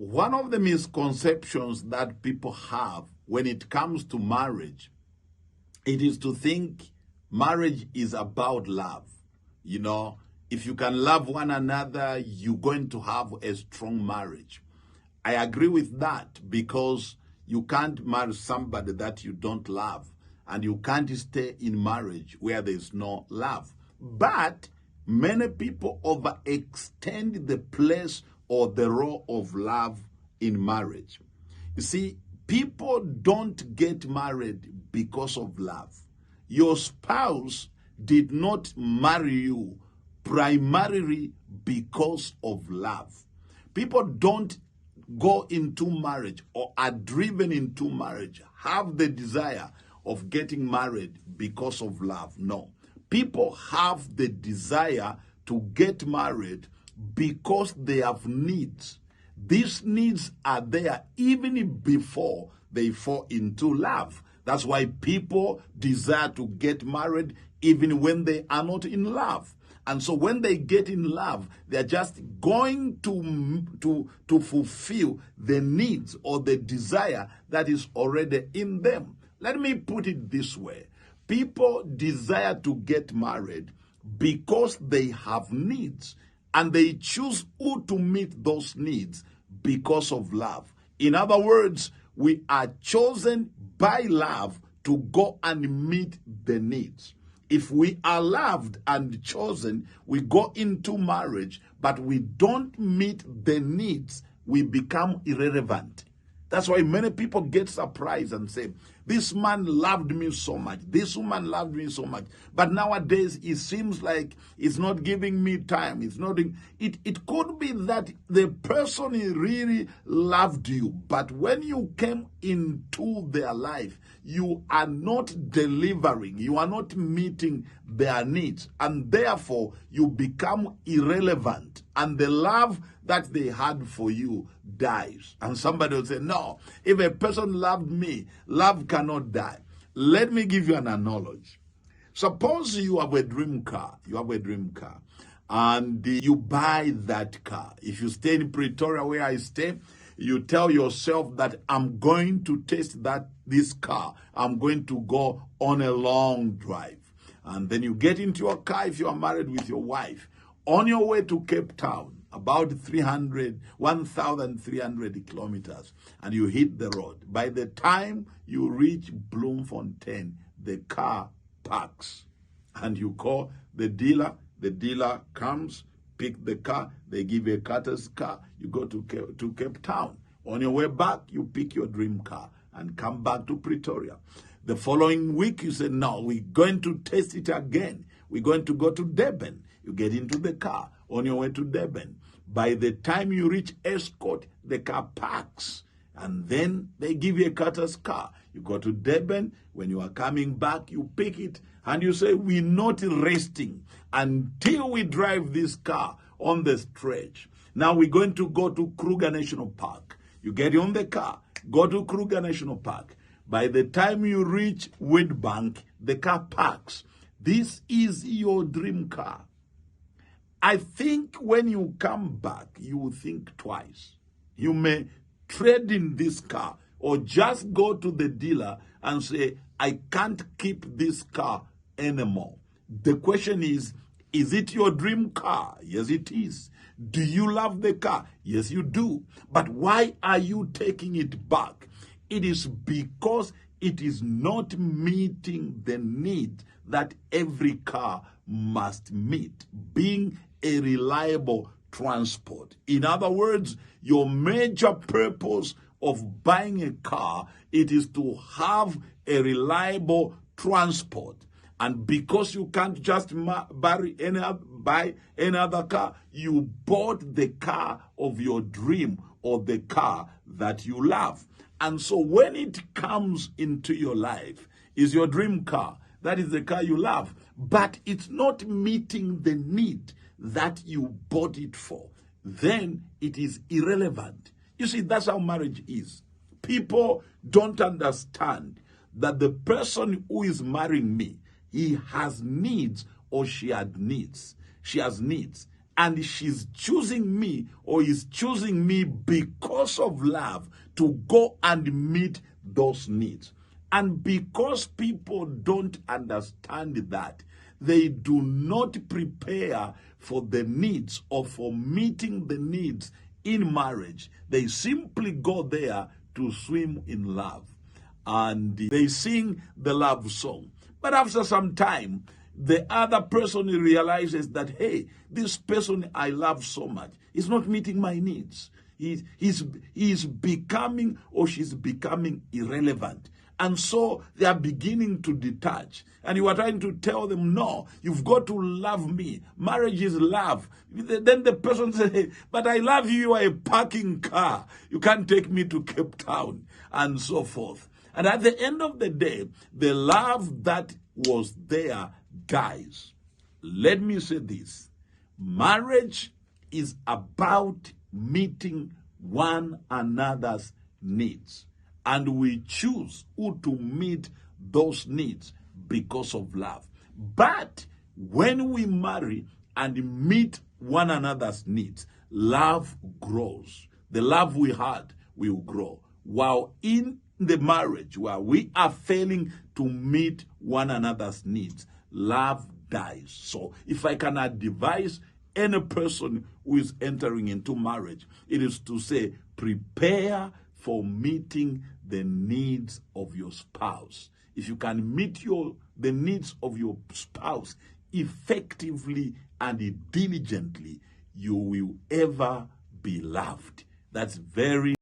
One of the misconceptions that people have when it comes to marriage, it is to think marriage is about love. You know, if you can love one another, you're going to have a strong marriage. I agree with that, because you can't marry somebody that you don't love, and you can't stay in marriage where there's no love. But many people overextend the place or the role of love in marriage. You see, people don't get married because of love. Your spouse did not marry you primarily because of love. People don't go into marriage or are driven into marriage, have the desire of getting married because of love. No. People have the desire to get married because they have needs. These needs are there even before they fall into love. That's why people desire to get married even when they are not in love. And so when they get in love, they're just going to fulfill the needs or the desire that is already in them. Let me put it this way. People desire to get married because they have needs, and they choose who to meet those needs because of love. In other words, we are chosen by love to go and meet the needs. If we are loved and chosen, we go into marriage, but we don't meet the needs, we become irrelevant. That's why many people get surprised and say, this man loved me so much, this woman loved me so much, but nowadays it seems like it's not giving me time. It's not. It could be that the person really loved you, but when you came into their life, you are not delivering, you are not meeting their needs, and therefore you become irrelevant, and the love that they had for you dies. And somebody will say, no, if a person loved me, love cannot die. Let me give you an analogy. Suppose you have a dream car. You have a dream car, and you buy that car. If you stay in Pretoria, where I stay, you tell yourself that I'm going to test this car. I'm going to go on a long drive. And then you get into your car, if you are married, with your wife, on your way to Cape Town, about 1,300 kilometers, and you hit the road. By the time you reach Bloemfontein, the car parks, and you call the dealer comes, pick the car, they give you a Carter's car, you go to Cape Town. On your way back, you pick your dream car and come back to Pretoria. The following week, you say, no, we're going to test it again. We're going to go to Durban. You get into the car on your way to Durban. By the time you reach Escort, the car parks, and then they give you a Carter's car. You go to Durban. When you are coming back, you pick it, and you say, we're not resting until we drive this car on the stretch. Now we're going to go to Kruger National Park. You get on the car, go to Kruger National Park. By the time you reach Witbank, the car parks. This is your dream car. I think when you come back, you will think twice. You may trade in this car, or just go to the dealer and say, I can't keep this car anymore. The question is it your dream car? Yes, it is. Do you love the car? Yes, you do. But why are you taking it back? It is because it is not meeting the need that every car must meet, being a reliable transport. In other words, your major purpose of buying a car, it is to have a reliable transport. And because you can't just buy any other car, you bought the car of your dream, or the car that you love. And so when it comes into your life, is your dream car. That is the car you love. But it's not meeting the need that you bought it for. Then it is irrelevant. You see, that's how marriage is. People don't understand that the person who is marrying me, he has needs, or she had needs. She has needs. and she's choosing me or is choosing me because of love to go and meet those needs. And because people don't understand that, they do not prepare for the needs or for meeting the needs in marriage. They simply go there to swim in love. And they sing the love song. But after some time, the other person realizes that, hey, this person I love so much is not meeting my needs. He's becoming or she's becoming irrelevant. And so they are beginning to detach. And you are trying to tell them, no, you've got to love me. Marriage is love. Then the person says, hey, but I love you. You are a parking car. You can't take me to Cape Town, and so forth. And at the end of the day, the love that was there dies. Let me say this. Marriage is about meeting one another's needs. And we choose who to meet those needs because of love. But when we marry and meet one another's needs, love grows. The love we had will grow. While in the marriage where we are failing to meet one another's needs, love dies. So if I can advise any person who is entering into marriage, it is to say, prepare for meeting the needs of your spouse. If you can meet the needs of your spouse effectively and diligently, you will ever be loved. That's very